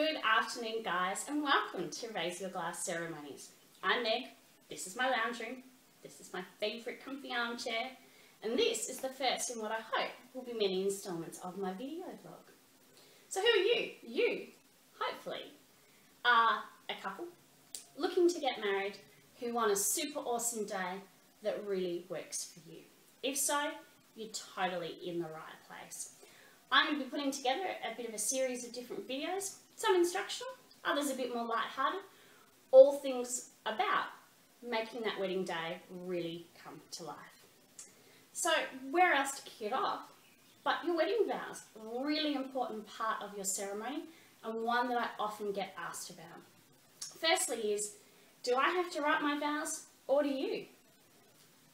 Good afternoon, guys, and welcome to Raise Your Glass Ceremonies. I'm Meg, this is my lounge room, this is my favourite comfy armchair, and this is the first in what I hope will be many instalments of my video vlog. So who are you? You, hopefully, are a couple looking to get married who want a super awesome day that really works for you. If so, you're totally in the right place. I'm going to be putting together a bit of a series of different videos, some instructional, others a bit more lighthearted, all things about making that wedding day really come to life. So where else to kick it off but your wedding vows, a really important part of your ceremony and one that I often get asked about. Firstly is, do I have to write my vows or do you?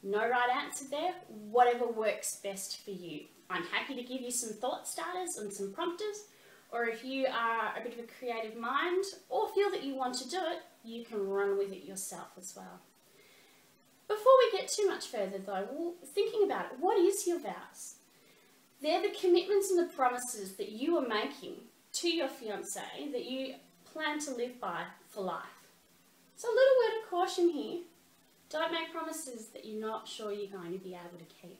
No right answer there, whatever works best for you. I'm happy to give you some thought starters and some prompters, or if you are a bit of a creative mind or feel that you want to do it, you can run with it yourself as well. Before we get too much further though, thinking about it, what is your vows? They're the commitments and the promises that you are making to your fiancé that you plan to live by for life. So a little word of caution here. Don't make promises that you're not sure you're going to be able to keep.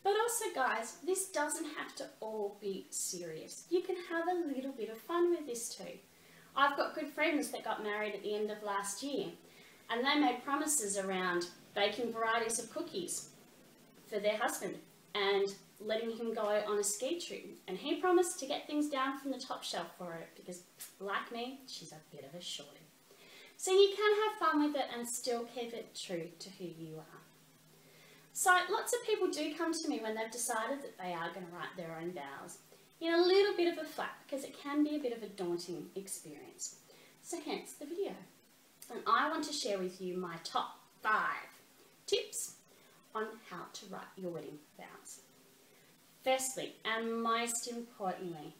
But also guys, this doesn't have to all be serious. You can have a little bit of fun with this too. I've got good friends that got married at the end of last year and they made promises around baking varieties of cookies for their husband and letting him go on a ski trip. And he promised to get things down from the top shelf for her because, like me, she's a bit of a shorty. So you can have fun with it and still keep it true to who you are. So lots of people do come to me when they've decided that they are going to write their own vows in a little bit of a flap because it can be a bit of a daunting experience. So hence the video. And I want to share with you my top 5 tips on how to write your wedding vows. Firstly, and most importantly,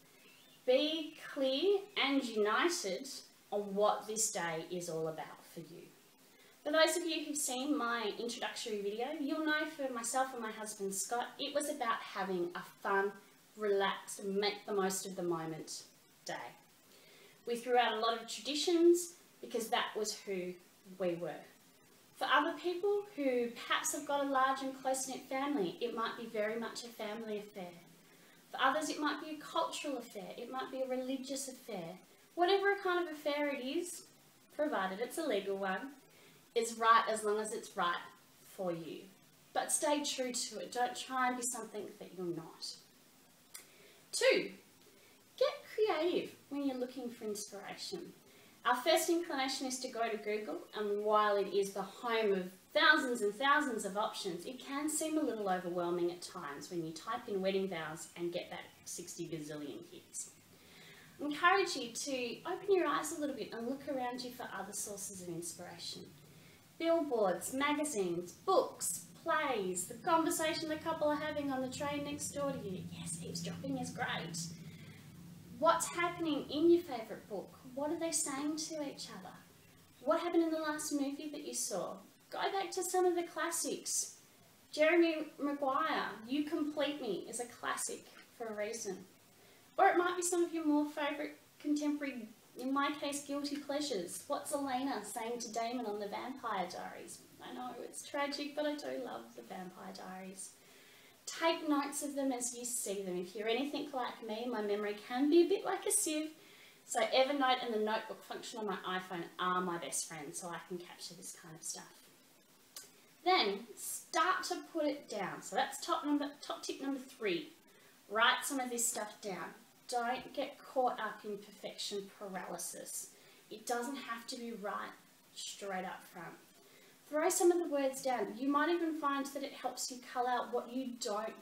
be clear and united on what this day is all about for you. For those of you who've seen my introductory video, you'll know for myself and my husband Scott, it was about having a fun, relaxed, and make the most of the moment day. We threw out a lot of traditions because that was who we were. For other people who perhaps have got a large and close-knit family, it might be very much a family affair. For others, it might be a cultural affair, it might be a religious affair. Whatever kind of affair it is, provided it's a legal one, is right as long as it's right for you. But stay true to it. Don't try and be something that you're not. 2, get creative when you're looking for inspiration. Our first inclination is to go to Google, and while it is the home of thousands and thousands of options, it can seem a little overwhelming at times when you type in wedding vows and get that 60 gazillion hits. I encourage you to open your eyes a little bit and look around you for other sources of inspiration. Billboards, magazines, books, plays, the conversation the couple are having on the train next door to you. Yes, eavesdropping is great. What's happening in your favourite book? What are they saying to each other? What happened in the last movie that you saw? Go back to some of the classics. Jeremy Maguire, You Complete Me is a classic for a reason. Or it might be some of your more favourite contemporary, in my case, guilty pleasures. What's Elena saying to Damon on the Vampire Diaries? I know it's tragic, but I do love the Vampire Diaries. Take notes of them as you see them. If you're anything like me, my memory can be a bit like a sieve. So Evernote and the notebook function on my iPhone are my best friends, so I can capture this kind of stuff. Then start to put it down. So that's top tip number 3. Write some of this stuff down. Don't get caught up in perfection paralysis. It doesn't have to be right straight up front. Throw some of the words down. You might even find that it helps you cull out what you don't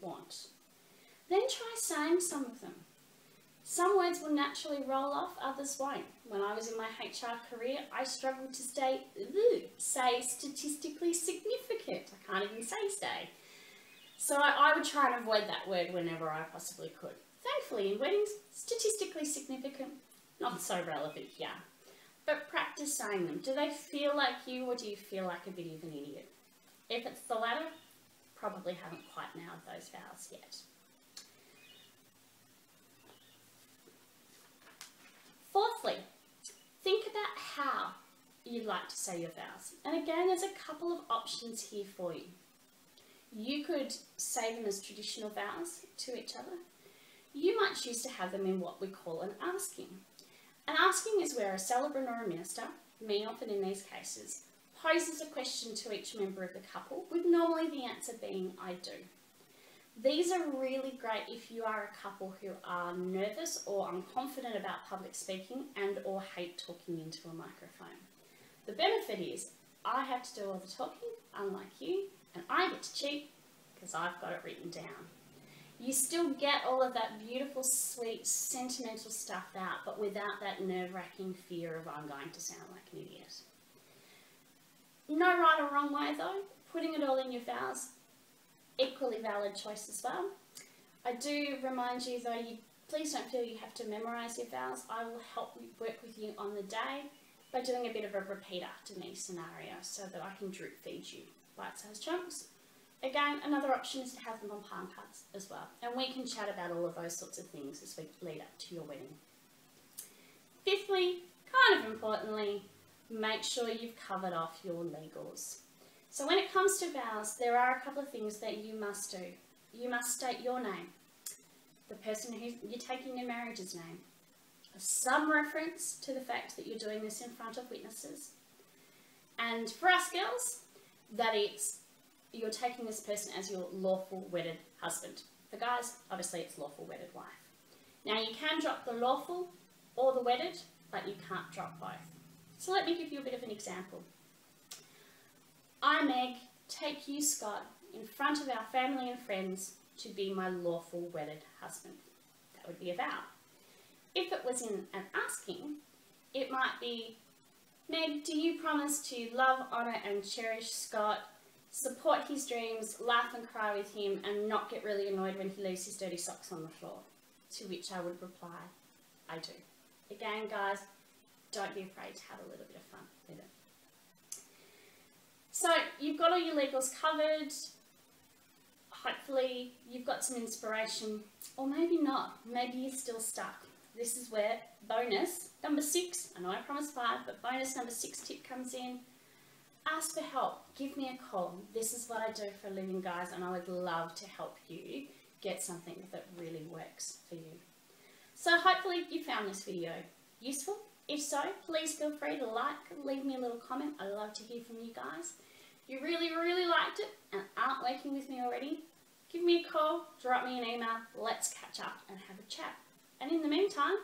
want. Then try saying some of them. Some words will naturally roll off, others won't. When I was in my HR career, I struggled to say statistically significant. I can't even say stay. So I would try and avoid that word whenever I possibly could. Thankfully, in weddings, statistically significant, not so relevant here. But practice saying them. Do they feel like you or do you feel like a bit of an idiot? If it's the latter, probably haven't quite nailed those vows yet. you'd like to say your vows. And again, there's a couple of options here for you. You could say them as traditional vows to each other. You might choose to have them in what we call an asking. An asking is where a celebrant or a minister, me often in these cases, poses a question to each member of the couple, with normally the answer being, I do. These are really great if you are a couple who are nervous or unconfident about public speaking and or hate talking into a microphone. The benefit is I have to do all the talking, unlike you, and I get to cheat because I've got it written down. You still get all of that beautiful, sweet, sentimental stuff out, but without that nerve-wracking fear of I'm going to sound like an idiot. No right or wrong way though. Putting it all in your vows, equally valid choice as well. I do remind you though, please don't feel you have to memorise your vows. I will help work with you on the day by doing a bit of a repeat after me scenario so that I can drip feed you bite-sized chunks. Again, another option is to have them on palm cards as well, and we can chat about all of those sorts of things as we lead up to your wedding. Fifthly, kind of importantly, make sure you've covered off your legals. So when it comes to vows, there are a couple of things that you must do. You must state your name, the person who you're taking in marriage's name, some reference to the fact that you're doing this in front of witnesses, and for us girls, that you're taking this person as your lawful wedded husband. For guys, obviously it's lawful wedded wife. Now you can drop the lawful or the wedded, but you can't drop both. So let me give you a bit of an example. I, Meg, take you, Scott, in front of our family and friends to be my lawful wedded husband. That would be a vow. If it was in an asking, it might be, Meg, do you promise to love, honour and cherish Scott, support his dreams, laugh and cry with him, and not get really annoyed when he leaves his dirty socks on the floor? To which I would reply, I do. Again, guys, don't be afraid to have a little bit of fun with it. So you've got all your legals covered. Hopefully you've got some inspiration, or maybe not. Maybe you're still stuck. This is where bonus number 6, I know I promised 5, but bonus number 6 tip comes in. Ask for help. Give me a call. This is what I do for a living, guys, and I would love to help you get something that really works for you. So hopefully you found this video useful. If so, please feel free to like, leave me a little comment. I love to hear from you guys. If you really, really liked it and aren't working with me already, give me a call, drop me an email, let's catch up and have a chat. And in the meantime,